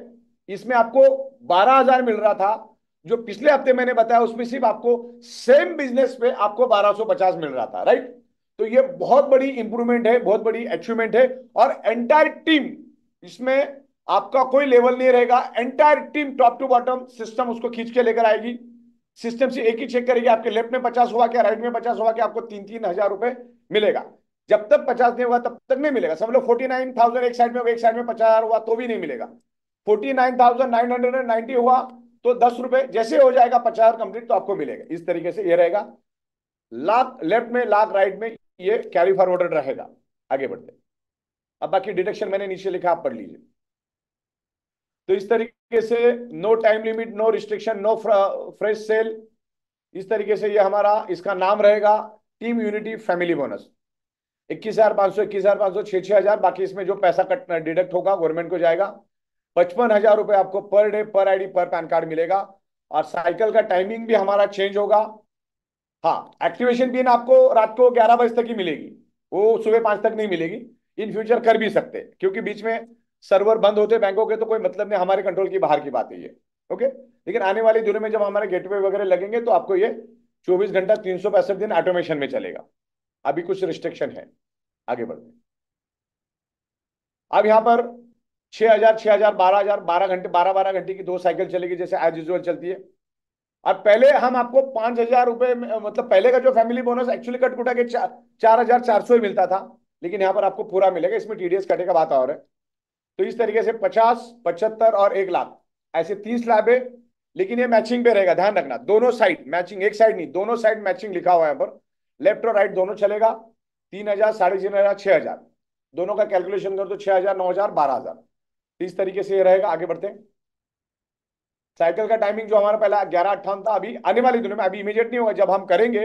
इसमें आपको 12,000 मिल रहा था। जो पिछले हफ्ते मैंने बताया उसमें सिर्फ आपको सेम बिजनेस पे आपको 1,250 मिल रहा था, राइट? तो ये बहुत बड़ी इंप्रूवमेंट है, बहुत बड़ी अचीवमेंट है। और एंटायर टीम, इसमें आपका कोई लेवल नहीं रहेगा, entire team top to bottom system उसको खींच के लेकर आएगी। सिस्टम से एक ही चेक करेगी आपके लेफ्ट में 50 हुआ क्या, राइट में 50 हुआ क्या, आपको 3-3 हजार रुपए मिलेगा। जब तक 50 नहीं हुआ तब तक नहीं मिलेगा। समझ लो 49,000 एक साइड में होगा, एक साइड में 50,000 हुआ तो भी नहीं मिलेगा। 49,990 हुआ तो 10 रुपए, जैसे हो जाएगा 50,000 कंप्लीट तो आपको मिलेगा। इस तरीके से ये रहेगा, लाख लेफ्ट में लाख राइट में, ये कैरी फॉरवर्डेड रहेगा। आगे बढ़ते, अब बाकी डिडक्शन मैंने नीचे लिखा, आप पढ़ लीजिए। तो इस तरीके से no time limit, no restriction, no fresh sale, इस तरीके से ये हमारा इसका नाम रहेगा टीम यूनिटी फैमिली बोनस। 21,500, 21,500, 6,6 हजार, बाकी इसमें जो पैसा कट डिडक्ट होगा गवर्नमेंट को जाएगा। 55,000 रुपए आपको पर डे, पर आईडी, पर पैन कार्ड मिलेगा। और साइकिल का टाइमिंग भी हमारा चेंज होगा। हाँ, एक्टिवेशन पिन आपको रात को 11 बजे तक ही मिलेगी, वो सुबह 5 तक नहीं मिलेगी। इन फ्यूचर कर भी सकते हैं, क्योंकि बीच में सर्वर बंद होते बैंकों के तो कोई मतलब नहीं, हमारे कंट्रोल की बाहर की बात है ये। ओके, लेकिन आने वाले दिनों में जब हमारे गेटवे वगैरह लगेंगे तो आपको ये 24 घंटा 365 दिन ऑटोमेशन में चलेगा। अभी कुछ रिस्ट्रिक्शन है। आगे बढ़ते, अब यहाँ पर 6,000, 6,000, 12,000, 12 घंटे, 12-12 घंटे की दो साइकिल चलेगी जैसे एज यूजुअल चलती है। अब पहले हम आपको 5,000 रुपए मतलब पहले का जो फैमिली बोनस एक्चुअली कट कुटा के 4,400 ही मिलता था, लेकिन यहाँ पर आपको पूरा मिलेगा, इसमें टीडीएस कटेगा, बात और है। तो इस तरीके से 50, 75 और 1 लाख, ऐसे 30 लाख है। लेकिन ये मैचिंग पे रहेगा, ध्यान रखना, दोनों साइड मैचिंग, एक साइड नहीं, दोनों साइड मैचिंग लिखा हुआ है यहाँ पर, लेफ्ट और राइट दोनों चलेगा। 3,000, 3,500, 6,000, दोनों का कैलकुलेशन कर दो, 6,000, 9,000, 12,000। इस तरीके से ये रहेगा। आगे बढ़ते हैं, साइकिल का टाइमिंग जो हमारा पहला 11:58 था, अभी आने वाले दिनों में, अभी इमीडिएट नहीं होगा, जब हम करेंगे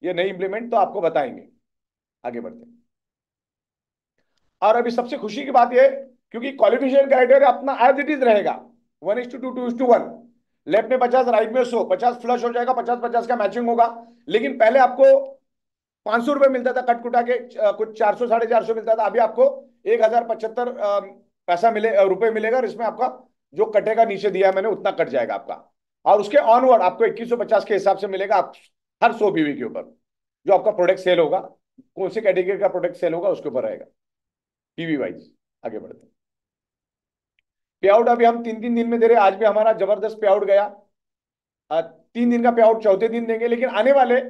ये नई इंप्लीमेंट तो आपको बताएंगे। आगे बढ़ते हैं, और अभी सबसे खुशी की बात यह, क्योंकि क्वालिफिकेशन क्राइटेरिया अपना एज इट इज रहेगा, 1:2, 2:1, लेफ्ट में 50, राइट में 100, 50 फ्लश हो जाएगा, 50-50 का मैचिंग होगा। लेकिन पहले आपको 500 रुपये मिलता था कट कुटा के, कुछ 400, 450 मिलता था, अभी आपको 1,075 पैसा रुपए मिलेगा, और इसमें आपका जो कटेगा नीचे दिया है मैंने उतना कट जाएगा आपका। और उसके ऑनवर्ड आपको 2,150 के हिसाब से मिलेगा, आप हर 100 बीवी के ऊपर जो आपका प्रोडक्ट सेल होगा, कौन सी कैटेगरी का प्रोडक्ट सेल होगा उसके ऊपर रहेगा, पीवी वाइज। आगे बढ़ते हैं, पे आउट अभी हम 3-3 दिन में दे रहे हैं। आज भी हमारा जबरदस्त पे आउट गया। 3 दिन का पे आउट चौथे दिन देंगे, लेकिन आने वाले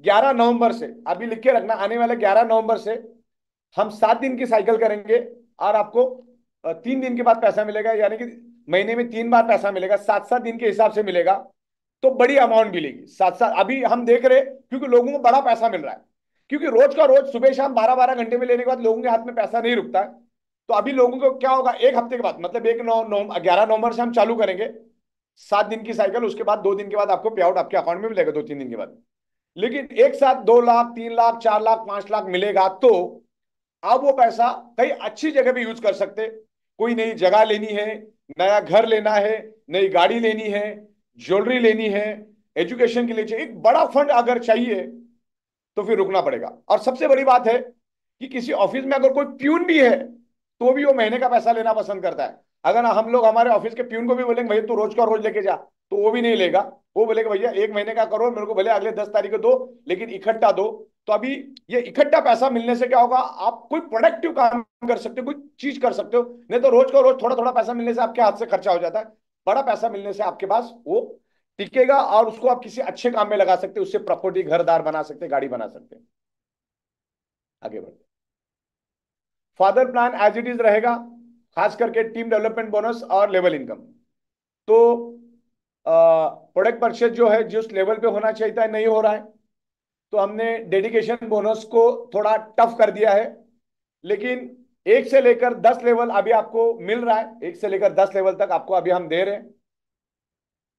11 नवंबर से, अभी लिख के रखना, आने वाले 11 नवंबर से हम 7 दिन की साइकिल करेंगे, और आपको 3 दिन के बाद पैसा मिलेगा, यानी कि महीने में 3 बार पैसा मिलेगा, 7-7 दिन के हिसाब से मिलेगा। तो बड़ी अमाउंट मिलेगी, 7-7, अभी हम देख रहे हैं, क्योंकि लोगों को बड़ा पैसा मिल रहा है, क्योंकि रोज का रोज सुबह शाम 12-12 घंटे में लेने के बाद लोगों के हाथ में पैसा नहीं रुकता है। तो अभी लोगों को क्या होगा, एक हफ्ते के बाद, मतलब 11 नवंबर से हम चालू करेंगे 7 दिन की साइकिल, उसके बाद 2 दिन के बाद आपको पे आउट आपके अकाउंट में मिलेगा, 2-3 दिन के बाद। लेकिन एक साथ 2 लाख, 3 लाख, 4 लाख, 5 लाख मिलेगा, तो आप वो पैसा कई अच्छी जगह भी यूज कर सकते। कोई नई जगह लेनी है, नया घर लेना है, नई गाड़ी लेनी है, ज्वेलरी लेनी है, एजुकेशन के लिए चाहिए, एक बड़ा फंड अगर चाहिए तो फिर रुकना पड़ेगा। और सबसे बड़ी बात है कि किसी ऑफिस में अगर कोई प्यून भी है तो भी वो महीने का पैसा लेना पसंद करता है। अगर हम लोग हमारे ऑफिस के प्यून को भी बोलेंगे भैया तू रोज का रोज लेके जा, तो वो भी नहीं लेगा। वो बोलेगा भैया 1 महीने का करो, मेरे को भले अगले 10 तारीख को दो, लेकिन इकट्ठा दो। तो अभी ये इकट्ठा पैसा मिलने से क्या होगा, आप कोई प्रोडक्टिव काम कर सकते हो, कोई चीज कर सकते हो। नहीं तो रोज का रोज थोड़ा थोड़ा पैसा मिलने से आपके हाथ से खर्चा हो जाता है। बड़ा पैसा मिलने से आपके पास वो टिकेगा, और उसको आप किसी अच्छे काम में लगा सकते हो, उससे प्रॉपर्टी घरदार बना सकते हैं, गाड़ी बना सकते हैं। आगे बढ़ते, father plan as it is रहेगा, खास करके टीम डेवलपमेंट बोनस और लेवल इनकम। तो प्रोडक्ट परचेज जो है जिस लेवल पे होना चाहिए था नहीं हो रहा है, तो हमने डेडिकेशन बोनस को थोड़ा टफ कर दिया है। लेकिन 1 से लेकर 10 लेवल अभी आपको मिल रहा है, 1 से लेकर 10 लेवल तक आपको अभी हम दे रहे हैं।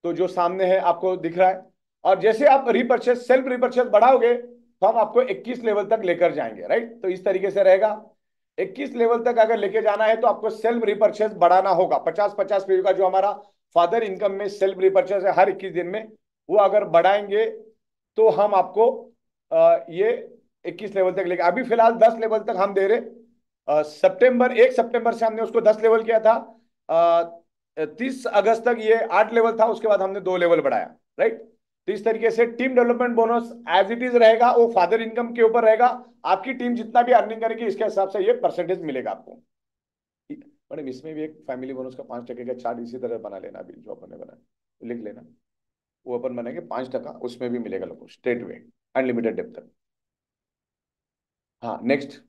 तो जो सामने है आपको दिख रहा है। और जैसे आप रिपर्चेस, सेल्फ रिपर्चेस बढ़ाओगे तो हम आपको 21 लेवल तक लेकर जाएंगे, राइट? तो इस तरीके से रहेगा। 21 लेवल तक अगर लेके जाना है तो आपको सेल्फ रिपर्चेस बढ़ाना होगा। 50-50 पीवी का जो हमारा फादर इनकम में सेल्फ रिपर्चेस है हर 21 दिन में, वो अगर बढ़ाएंगे तो हम आपको ये 21 लेवल तक लेके, अभी फिलहाल 10 लेवल तक हम दे रहे। सितंबर 1 सितंबर से हमने उसको 10 लेवल किया था। 30 अगस्त तक ये 8 लेवल था, उसके बाद हमने 2 लेवल बढ़ाया, राइट। तो इस तरीके से team development bonus as it is रहेगा, वो फादर इनकम के ऊपर रहेगा। आपकी टीम जितना भी अर्निंग करेगी इसके हिसाब से ये परसेंटेज मिलेगा आपको। मैडम इसमें भी एक फैमिली बोनस का 5% का चार्ट इसी तरह बना लेना, अभी जो अपन ने बनाया लिख लेना। वो अपन बनाएंगे 5%, उसमें भी मिलेगा लोगों स्ट्रेट वे, अनलिमिटेड डेप्थ तक। हाँ नेक्स्ट,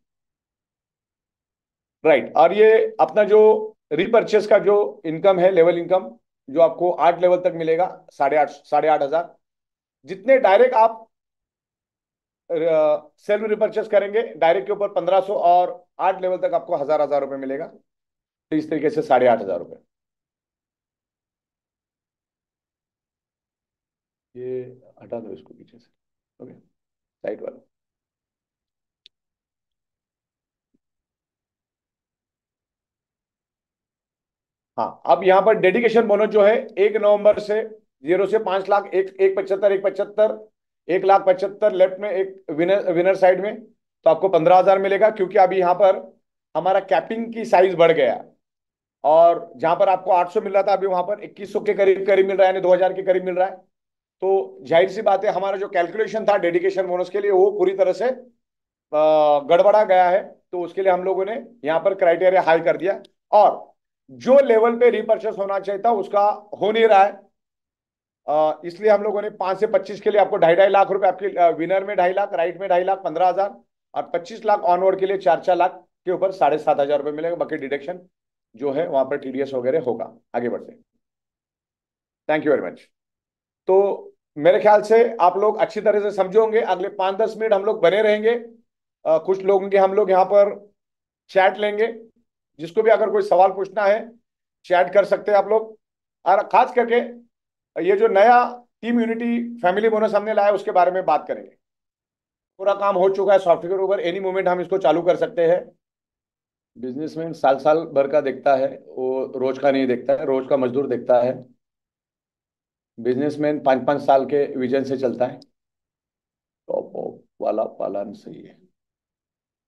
राइट। और ये अपना जो रीपर्चेस का जो इनकम है, लेवल इनकम, जो आपको 8 लेवल तक मिलेगा, 8,500 जितने डायरेक्ट आप सेल्फ रिपर्चेस करेंगे डायरेक्ट के ऊपर 1,500, और 8 लेवल तक आपको हजार हजार रुपए मिलेगा। तो इस तरीके से 8,500 रुपये। ये हटा दो इसको पीछे से, ओके, साइड वाला। हाँ, अब यहाँ पर डेडिकेशन बोनस जो है 1 नवंबर से 0 से 5 लाख, एक एक 75, एक 75, 1,75,000 लेफ्ट में, एक विनर विनर साइड में। तो आपको 15,000 मिलेगा, क्योंकि अभी यहाँ पर हमारा कैपिंग की साइज बढ़ गया है। और जहां पर आपको 800 मिल रहा था, अभी वहां पर 2,100 के करीब करीब मिल रहा है, यानी 2,000 के करीब मिल रहा है। तो जाहिर सी बात है, हमारा जो कैलकुलेशन था डेडिकेशन बोनस के लिए वो पूरी तरह से गड़बड़ा गया है। तो उसके लिए हम लोगों ने यहाँ पर क्राइटेरिया हाई कर दिया, और जो लेवल पे रिपर्चेस होना चाहिए था उसका हो नहीं रहा है। इसलिए हम लोगों ने 5 से 25 के लिए आपको 2.5 2.5 लाख रुपए, आपके विनर में 2.5 लाख, राइट में 2.5 लाख 15,000, और 25 लाख ऑनवर्ड के लिए 4 4 लाख के ऊपर 7,500 रुपये मिलेगा। बाकी डिडक्शन जो है वहां पर टीडीएस वगैरह होगा। आगे बढ़ते हैं। Thank you very much. तो मेरे ख्याल से आप लोग अच्छी तरह से समझे होंगे। अगले 5-10 मिनट हम लोग बने रहेंगे। कुछ लोगों के हम लोग यहाँ पर चैट लेंगे। जिसको भी अगर कोई सवाल पूछना है चैट कर सकते हैं आप लोग। और खास करके ये जो नया टीम यूनिटी फैमिली बोनस हमने लाया उसके बारे में बात करेंगे। पूरा काम हो चुका है सॉफ्टवेयर के ऊपर, एनी मोमेंट हम इसको चालू कर सकते हैं। बिजनेसमैन साल साल भर का देखता है, वो रोज का नहीं देखता है, रोज का मजदूर देखता है। बिजनेसमैन 5 5 साल के विजन से चलता है। टॉप ऑफ वाला पालन सही है।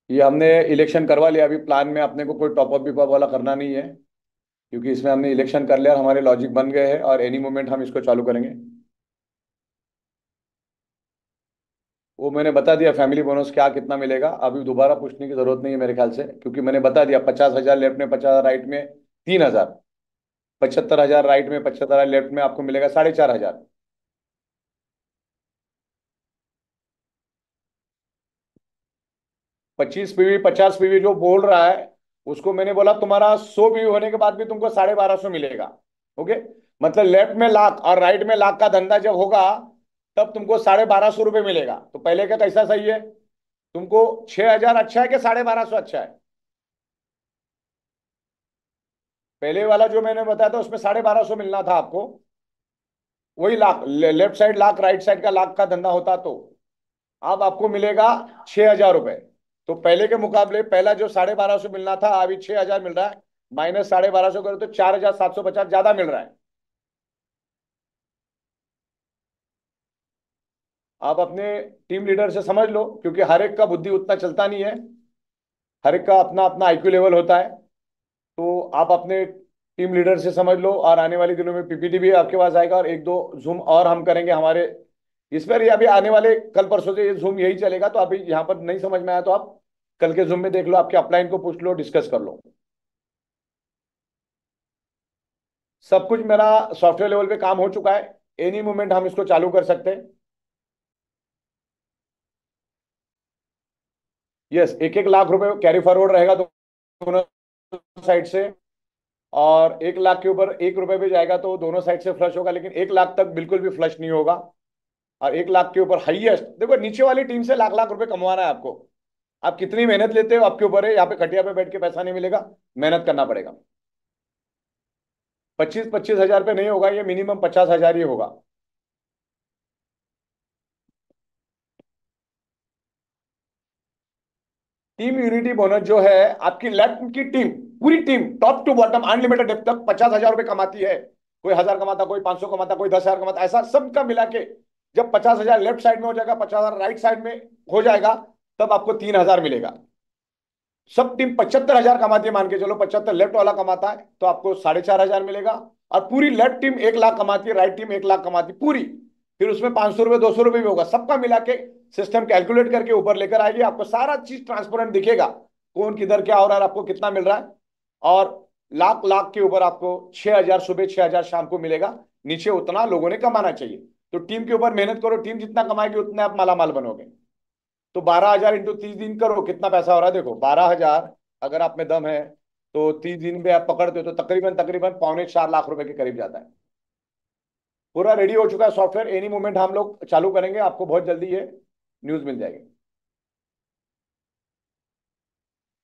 ये हमने इलेक्शन करवा लिया, अभी प्लान में अपने को कोई टॉप अप विपअप वाला करना नहीं है, क्योंकि इसमें हमने इलेक्शन कर लिया और हमारे लॉजिक बन गए हैं, और एनी मोमेंट हम इसको चालू करेंगे। वो मैंने बता दिया फैमिली बोनस क्या कितना मिलेगा, अभी दोबारा पूछने की जरूरत नहीं है मेरे ख्याल से, क्योंकि मैंने बता दिया 50,000 लेफ्ट में, 50,000 राइट में, 3,000, 75,000 राइट में, 75,000 लेफ्ट में, आपको मिलेगा 4,500। 25 पीवी 50 पीवी जो बोल रहा है, उसको मैंने बोला तुम्हारा 100 पीवी होने के बाद भी तुमको 1,250 मिलेगा। ओके, मतलब लेफ्ट में लाख और राइट में लाख का धंधा जब होगा तब तुमको 1,250 रुपये मिलेगा। तो पहले का कैसा सही है? तुमको 6,000 अच्छा है कि 1,250 अच्छा है? पहले वाला जो मैंने बताया था उसमें 1,250 मिलना था आपको, वही lakh, left side lakh, right side का लाख का धंधा होता तो। अब आपको मिलेगा 6,000 रुपये। तो पहले के मुकाबले पहला जो 1,250 मिलना था अभी 6,000 मिल रहा है, माइनस 1,250 करो तो 4,750 ज्यादा मिल रहा है। आप अपने टीम लीडर से समझ लो, क्योंकि हर एक का बुद्धि उतना चलता नहीं है, हर एक का अपना अपना आईक्यू लेवल होता है। तो आप अपने टीम लीडर से समझ लो, और आने वाले दिनों में पीपीटी भी आपके पास आएगा, और एक दो जूम और हम करेंगे हमारे इस पर। या अभी आने वाले कल परसों से ये जूम यही चलेगा। तो अभी यहाँ पर नहीं समझ में आया तो आप कल के जूम में देख लो, आपके अपलाइन को पूछ लो, डिस्कस कर लो। सब कुछ मेरा सॉफ्टवेयर लेवल पे काम हो चुका है, एनी मोमेंट हम इसको चालू कर सकते हैं। यस, 1 1 लाख रुपए कैरी फॉरवर्ड रहेगा दोनों साइड से, और 1 लाख के ऊपर 1 रुपए भी जाएगा तो दोनों साइड से फ्लश होगा, लेकिन 1 लाख तक बिल्कुल भी फ्लश नहीं होगा। और 1 लाख के ऊपर हाईएस्ट, देखो नीचे वाली टीम से लाख लाख रुपए कमवाना है आपको। आप कितनी मेहनत लेते हो आपके ऊपर है, यहाँ पे खटिया पे बैठ के पैसा नहीं मिलेगा, मेहनत करना पड़ेगा। 25 25 हजार पे नहीं होगा, ये मिनिमम 50,000 ही होगा। टीम यूनिटी बोनस जो है, आपकी लेफ्ट की टीम, पूरी team top to bottom unlimited depth तक 50,000 रुपए कमाती है। कोई 1,000 कमाता, कोई 500 कमाता, कोई 10,000 कमाता, ऐसा सबका मिला के जब 50,000 लेफ्ट साइड में हो जाएगा, 50,000 राइट साइड में हो जाएगा, तब आपको 3,000 मिलेगा। सब टीम 75,000 कमाती है, मान के चलो 75 लेफ्ट वाला कमाता है तो आपको 4,500 मिलेगा। और पूरी लेफ्ट टीम 1 लाख कमाती है, राइट टीम 1 लाख कमाती है पूरी, फिर उसमें 500 रुपये 200 रुपये भी होगा, सबका मिला के सिस्टम कैलकुलेट करके ऊपर लेकर आएगी, आपको सारा चीज ट्रांसपेरेंट दिखेगा, कौन किधर क्या हो रहा है, आपको कितना मिल रहा है। और लाख लाख के ऊपर आपको 6,000 सुबह, 6,000 शाम को मिलेगा। नीचे उतना लोगों ने कमाना चाहिए। तो टीम के ऊपर मेहनत करो, टीम जितना कमाएगी उतने आप मालामाल बनोगे। तो 12,000 इंटू 30 दिन करो, कितना पैसा हो रहा है देखो, 12,000 अगर आप में दम है तो 30 दिन में आप पकड़ते हो तो तकरीबन तकरीबन 3.25 लाख रुपए के करीब जाता है। पूरा रेडी हो चुका है सॉफ्टवेयर, एनी मोमेंट हम लोग चालू करेंगे, आपको बहुत जल्दी ये न्यूज मिल जाएगी।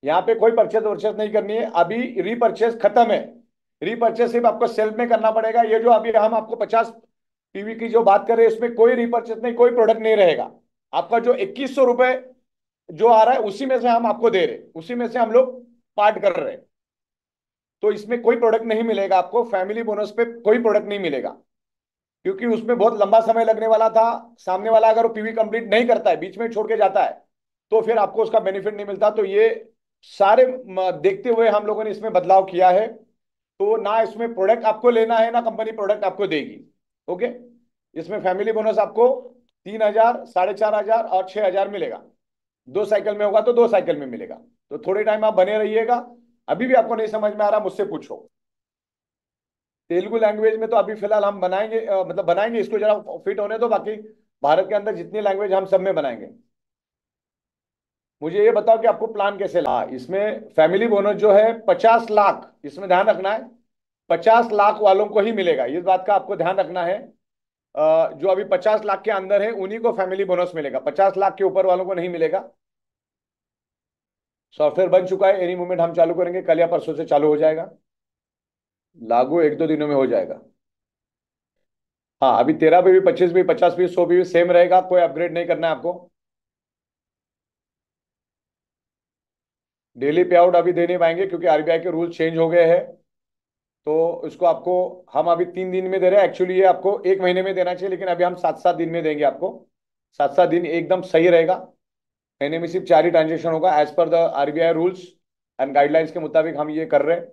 यहाँ पे कोई परचेज वर्चेज नहीं करनी है, अभी रीपरचेज खत्म है। रीपरचेज सिर्फ आपको सेल्फ में करना पड़ेगा। ये जो अभी हम आपको 50 पीवी की जो बात कर रहे हैं, इसमें कोई रीपरचेज नहीं, कोई प्रोडक्ट नहीं रहेगा। आपका जो 2,100 रुपए जो आ रहा है उसी में से हम आपको दे रहे हैं, उसी में से हम लोग पार्ट कर रहे हैं। तो इसमें कोई प्रोडक्ट नहीं मिलेगा आपको, फैमिली बोनस पे कोई प्रोडक्ट नहीं मिलेगा, क्योंकि उसमें बहुत लंबा समय लगने वाला था। सामने वाला अगर वो पीवी कंप्लीट नहीं करता है, बीच में छोड़ के जाता है, तो फिर आपको उसका बेनिफिट नहीं मिलता। तो ये सारे देखते हुए हम लोगों ने इसमें बदलाव किया है। तो ना इसमें प्रोडक्ट आपको लेना है, ना कंपनी प्रोडक्ट आपको देगी। ओके, इसमें फैमिली बोनस आपको 3,000, 4,500 और 6,000 मिलेगा। 2 साइकिल में होगा तो 2 साइकिल में मिलेगा। तो थोड़े टाइम आप बने रहिएगा। अभी भी आपको नहीं समझ में आ रहा, मुझसे पूछो। तेलुगु लैंग्वेज में तो अभी फिलहाल हम बनाएंगे, मतलब बनाएंगे, इसको जरा फिट होने दो, बाकी भारत के अंदर जितनी लैंग्वेज हम सब में बनाएंगे। मुझे ये बताओ कि आपको प्लान कैसे लगा। इसमें फैमिली बोनस जो है 50 लाख, इसमें ध्यान रखना है 50 लाख वालों को ही मिलेगा, इस बात का आपको ध्यान रखना है। जो अभी 50 लाख के अंदर है उन्हीं को फैमिली बोनस मिलेगा, 50 लाख के ऊपर वालों को नहीं मिलेगा। सॉफ्टवेयर बन चुका है, एनी मोमेंट हम चालू करेंगे, कल या परसों से चालू हो जाएगा, लागू 1-2 दिनों में हो जाएगा। हाँ, अभी 13 पे भी, 25 भी, 50 भी, 100 भी सेम रहेगा, कोई अपग्रेड नहीं करना है आपको। डेली पे आउट अभी दे नहीं पाएंगे क्योंकि आरबीआई के रूल चेंज हो गए हैं। तो इसको आपको हम अभी 3 दिन में दे रहे हैं, एक्चुअली ये आपको 1 महीने में देना चाहिए, लेकिन अभी हम 7-7 दिन में देंगे आपको। 7-7 दिन एकदम सही रहेगा। महीने में सिर्फ 4 ही ट्रांजेक्शन होगा, as per the RBI rules and guidelines के मुताबिक हम ये कर रहे हैं।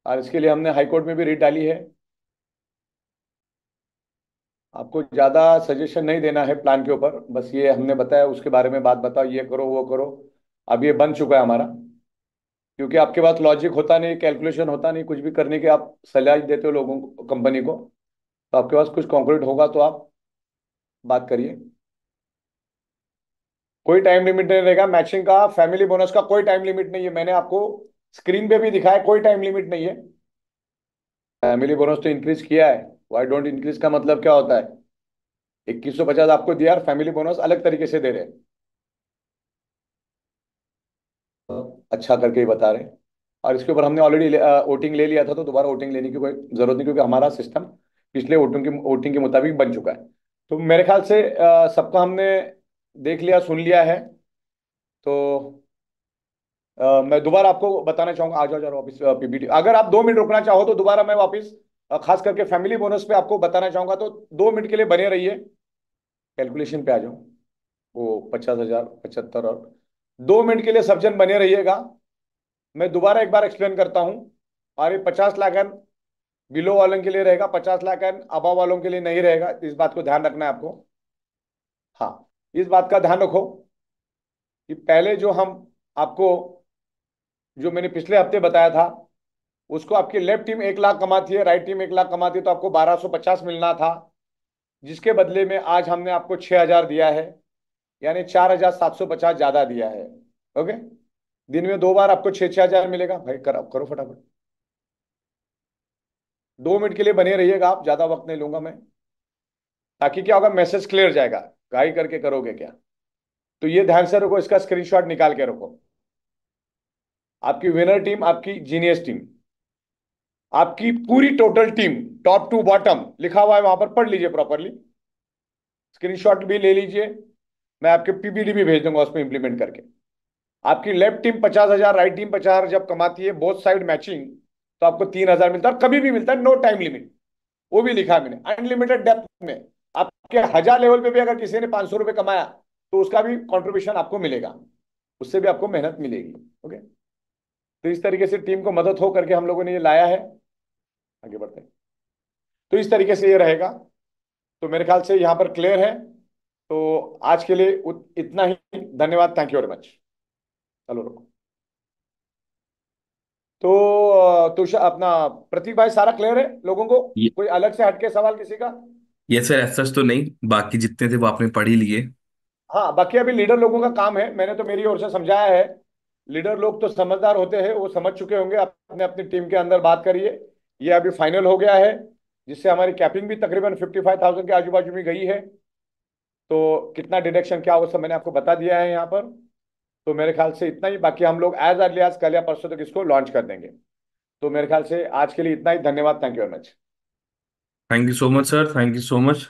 और इसके लिए हमने हाईकोर्ट में भी रिट डाली है। आपको ज़्यादा सजेशन नहीं देना है प्लान के ऊपर, बस ये हमने बताया उसके बारे में बात बताओ, ये करो वो करो। अब ये बन चुका है हमारा, क्योंकि आपके पास लॉजिक होता नहीं, कैलकुलेशन होता नहीं, कुछ भी करने के आप सलाह देते हो लोगों को, कंपनी को। तो आपके पास कुछ कॉन्क्रीट होगा तो आप बात करिए। कोई टाइम लिमिट नहीं रहेगा मैचिंग का, फैमिली बोनस का कोई टाइम लिमिट नहीं है, मैंने आपको स्क्रीन पे भी दिखाया, कोई टाइम लिमिट नहीं है। फैमिली बोनस तो इंक्रीज किया है, वाई डोंट इंक्रीज का मतलब क्या होता है, 2,150 आपको दिया और फैमिली बोनस अलग तरीके से दे रहे हैं। अच्छा करके ही बता रहे हैं। और इसके ऊपर हमने ऑलरेडी वोटिंग ले लिया था, तो दोबारा वोटिंग लेने की कोई जरूरत नहीं, क्योंकि हमारा सिस्टम पिछले वोटिंग के मुताबिक बन चुका है। तो मेरे ख्याल से सबका हमने देख लिया, सुन लिया है। तो मैं दोबारा आपको बताना चाहूंगा, आ जाओ जरा वापस पीपीटी, अगर आप 2 मिनट रुकना चाहो तो दोबारा मैं वापस खास करके फैमिली बोनस पे आपको बताना चाहूंगा, तो 2 मिनट के लिए बने रहिए। कैलकुलेशन पे आ जाओ, वो 50,000, 75 और 2 मिनट के लिए सब जन बने रहिएगा। मैं दोबारा एक बार एक्सप्लेन करता हूँ। और ये 50 लाख एन बिलो वालों के लिए रहेगा, 50 लाख एन अबव वालों के लिए नहीं रहेगा, इस बात को ध्यान रखना है आपको। हाँ, इस बात का ध्यान रखो कि पहले जो हम आपको, जो मैंने पिछले हफ्ते बताया था, उसको आपकी लेफ्ट टीम 1 लाख कमाती है, राइट टीम 1 लाख कमाती है, तो आपको 1,250 मिलना था, जिसके बदले में आज हमने आपको 6,000 दिया है, यानी 4,750 ज्यादा दिया है। ओके, दिन में 2 बार आपको 6-6 हजार मिलेगा। भाई करो करो फटाफट। 2 मिनट के लिए बने रहिएगा आप, ज्यादा वक्त नहीं लूंगा मैं, ताकि क्या होगा, मैसेज क्लियर जाएगा। गाई करके करोगे क्या, तो ये ध्यान से रखो, इसका स्क्रीनशॉट निकाल के रखो। आपकी विनर टीम, आपकी जीनियस टीम, आपकी पूरी total team, top to bottom लिखा हुआ है वहां पर, पढ़ लीजिए प्रॉपरली, स्क्रीनशॉट भी ले लीजिए। मैं आपके पीपीटी भी भेज दूंगा उसमें इंप्लीमेंट करके। आपकी लेफ्ट टीम 50,000, राइट टीम 50,000 जब कमाती है, बोथ साइड मैचिंग, तो आपको 3,000 मिलता है, और कभी भी मिलता है, नो टाइम लिमिट। वो भी लिखा है मैंने, अनलिमिटेड डेप्थ में। आपके 1,000 लेवल पे भी अगर किसी ने 500 रुपये कमाया, तो उसका भी कंट्रीब्यूशन आपको मिलेगा, उससे भी आपको मेहनत मिलेगी। ओके। तो इस तरीके से टीम को मदद हो करके हम लोगों ने ये लाया है। आगे बढ़ते हैं। तो इस तरीके से ये रहेगा। तो मेरे ख्याल से यहाँ पर क्लियर है। तो आज के लिए इतना ही। धन्यवाद, थैंक यू वेरी मच। चलो रुको। तो अपना प्रतीक भाई, सारा क्लियर है लोगों को? ये कोई अलग से हटके सवाल किसी का? ये सर ऐसा तो नहीं, बाकी जितने थे वो आपने पढ़ ही लिए। हाँ, बाकी अभी लीडर लोगों का काम है, मैंने तो मेरी ओर से समझाया है। लीडर लोग तो समझदार होते हैं, वो समझ चुके होंगे, अपने अपनी टीम के अंदर बात करिए। ये अभी फाइनल हो गया है, जिससे हमारी कैपिंग भी तकरीबन 55,000 के आजू बाजू में गई है। तो कितना डिडक्शन क्या, वो सब मैंने आपको बता दिया है यहाँ पर। तो मेरे ख्याल से इतना ही, बाकी हम लोग एज अर्ली एज कल या परसों तक इसको लॉन्च कर देंगे। तो मेरे ख्याल से आज के लिए इतना ही। धन्यवाद, thank you very much. Thank you so much sir, thank you so much.